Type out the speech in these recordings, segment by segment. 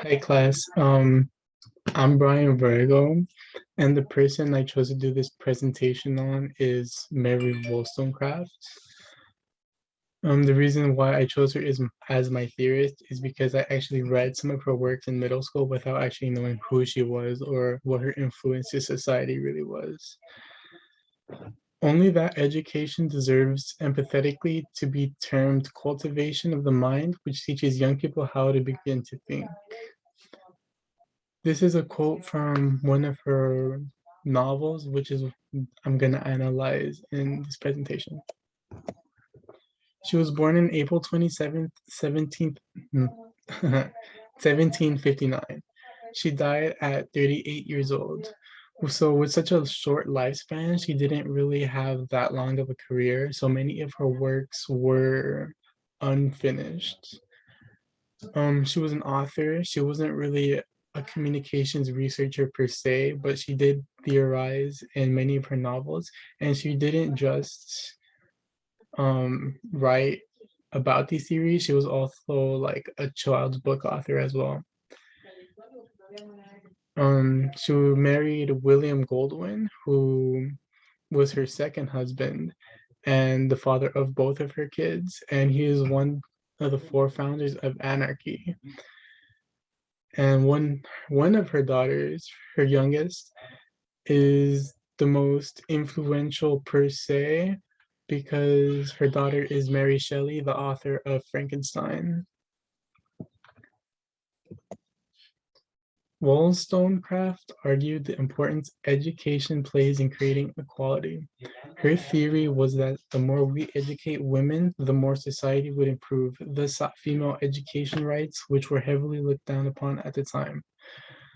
Hi class. I'm Brian Virgo, and the person I chose to do this presentation on is Mary Wollstonecraft. The reason why I chose her is as my theorist is because I actually read some of her works in middle school without actually knowing who she was or what her influence to society really was. Only that education deserves empathetically to be termed cultivation of the mind, which teaches young people how to begin to think. This is a quote from one of her novels, which is I'm going to analyze in this presentation. She was born on April 27th, 1759. She died at 38 years old. So with such a short lifespan, she didn't really have that long of a career. So many of her works were unfinished. She was an author. She wasn't really a communications researcher per se, but she did theorize in many of her novels, and she didn't just write about these theories. She was also like a child's book author as well. She married William Goldwyn, who was her second husband and the father of both of her kids, and he is one of the four founders of anarchy. And one of her daughters, her youngest, is the most influential per se because her daughter is Mary Shelley, the author of Frankenstein. Wollstonecraft argued the importance education plays in creating equality. Her theory was that the more we educate women, the more society would improve. Thus sought female education rights, which were heavily looked down upon at the time.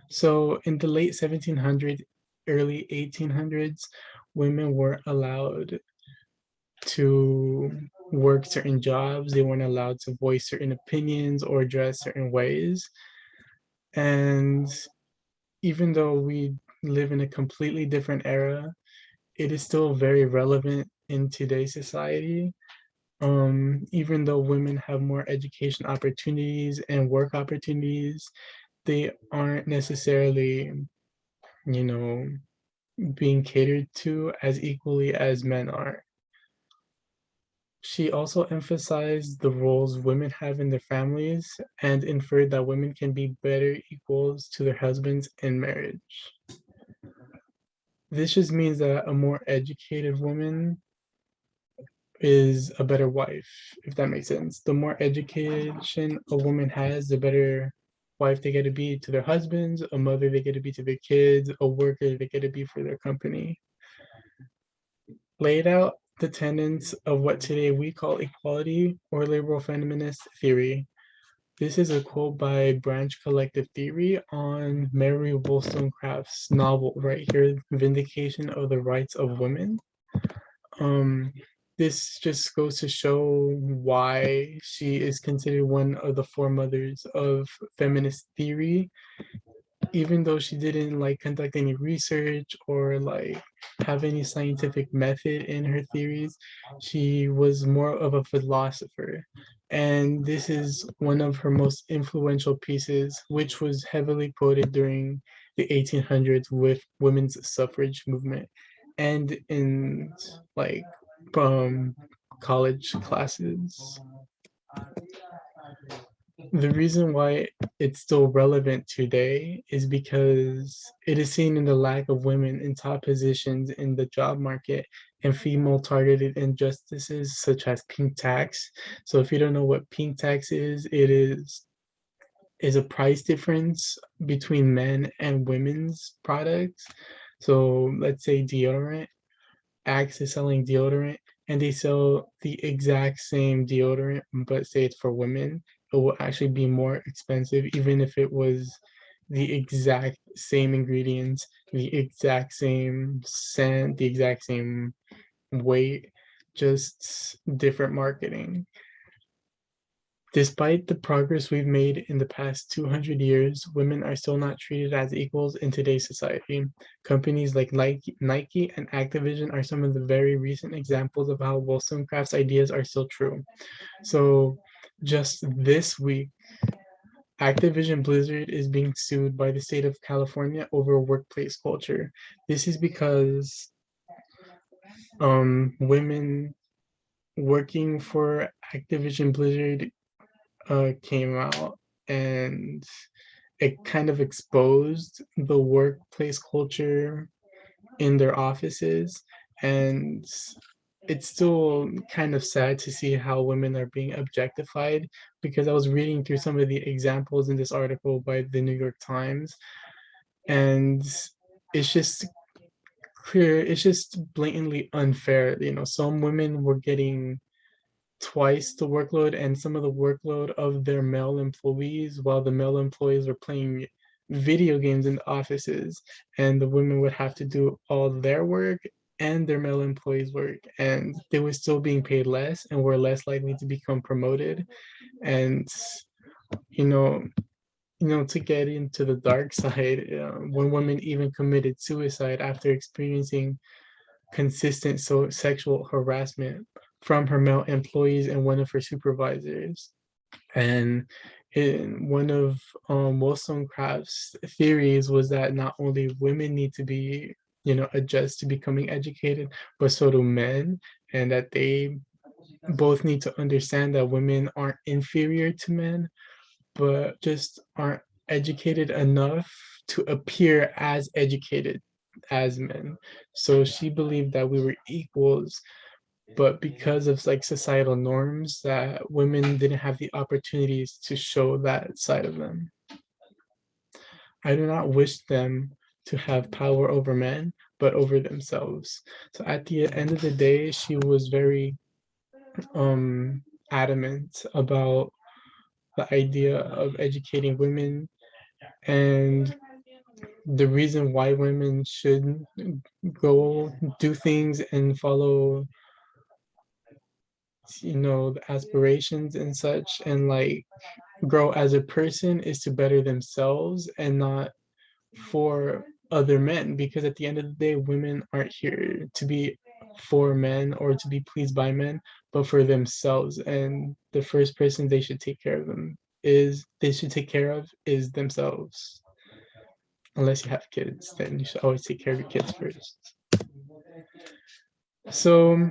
So in the late 1700s, early 1800s, women weren't allowed to work certain jobs. They weren't allowed to voice certain opinions or dress certain ways. And even though we live in a completely different era, it is still very relevant in today's society. Even though women have more education opportunities and work opportunities, they aren't necessarily, you know, being catered to as equally as men are. She also emphasized the roles women have in their families and inferred that women can be better equals to their husbands in marriage. This just means that a more educated woman is a better wife, if that makes sense. The more education a woman has, the better wife they get to be to their husbands, a mother they get to be to their kids, a worker they get to be for their company. Laid out the tenets of what today we call equality or liberal feminist theory. This is a quote by Branch Collective Theory on Mary Wollstonecraft's novel right here, Vindication of the Rights of Women. Um, this just goes to show why she is considered one of the foremothers of feminist theory, even though she didn't like conduct any research or like have any scientific method in her theories. She was more of a philosopher. And this is one of her most influential pieces, which was heavily quoted during the 1800s with women's suffrage movement and in like um, college classes. The reason why it's still relevant today is because it is seen in the lack of women in top positions in the job market and female targeted injustices such as pink tax. So if you don't know what pink tax is, it is a price difference between men and women's products. So let's say deodorant, Axe is selling deodorant and they sell the exact same deodorant, but say it's for women, it will actually be more expensive, even if it was the exact same ingredients, the exact same scent, the exact same weight, just different marketing. Despite the progress we've made in the past 200 years, women are still not treated as equals in today's society. Companies like Nike and Activision are some of the very recent examples of how Wollstonecraft's ideas are still true. So just this week, Activision Blizzard is being sued by the state of California over workplace culture. This is because women working for Activision Blizzard came out, and it kind of exposed the workplace culture in their offices. And it's still kind of sad to see how women are being objectified, because I was reading through some of the examples in this article by the New York Times, and it's just it's just blatantly unfair. Some women were getting twice the workload and some of the workload of their male employees, while the male employees were playing video games in the offices, and the women would have to do all their work and their male employees work, and they were still being paid less and were less likely to become promoted. And you know to get into the dark side, one woman even committed suicide after experiencing consistent sexual harassment from her male employees and one of her supervisors. And one of Wollstonecraft's theories was that not only women need to be, adjust to becoming educated, but so do men, and that they both need to understand that women aren't inferior to men, but just aren't educated enough to appear as educated as men. So she believed that we were equals, but because of like societal norms, that women didn't have the opportunities to show that side of them. I do not wish them to have power over men, but over themselves. So at the end of the day, she was very adamant about the idea of educating women, and the reason why women should go do things and follow the aspirations and such, and like grow as a person, is to better themselves and not for other men, because at the end of the day, women aren't here to be for men or to be pleased by men, but for themselves. And the first person they should take care of is themselves. Unless you have kids, then you should always take care of your kids first. So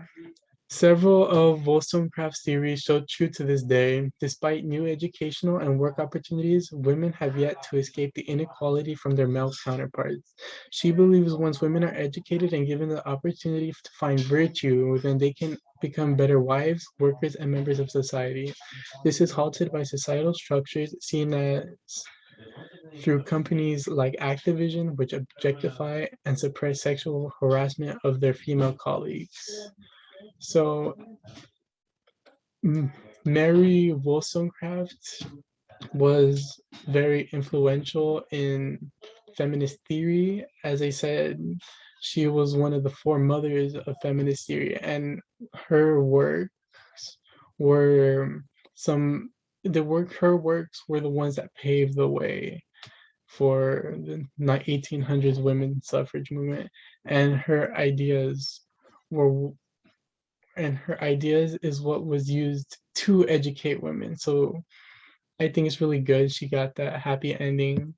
several of Wollstonecraft's theories show true to this day. Despite new educational and work opportunities, women have yet to escape the inequality from their male counterparts. She believes once women are educated and given the opportunity to find virtue, then they can become better wives, workers, and members of society. This is halted by societal structures seen as through companies like Activision, which objectify and suppress sexual harassment of their female colleagues. So Mary Wollstonecraft was very influential in feminist theory. As I said, she was one of the four mothers of feminist theory, and her works were some her works were the ones that paved the way for the 1800s women's suffrage movement, and were her ideas is what was used to educate women. So I think it's really good she got that happy ending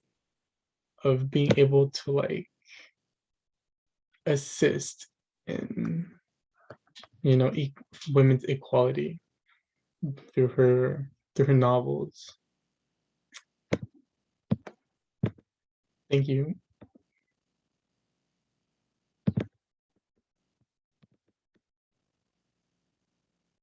of being able to like assist in women's equality through her novels. Thank you.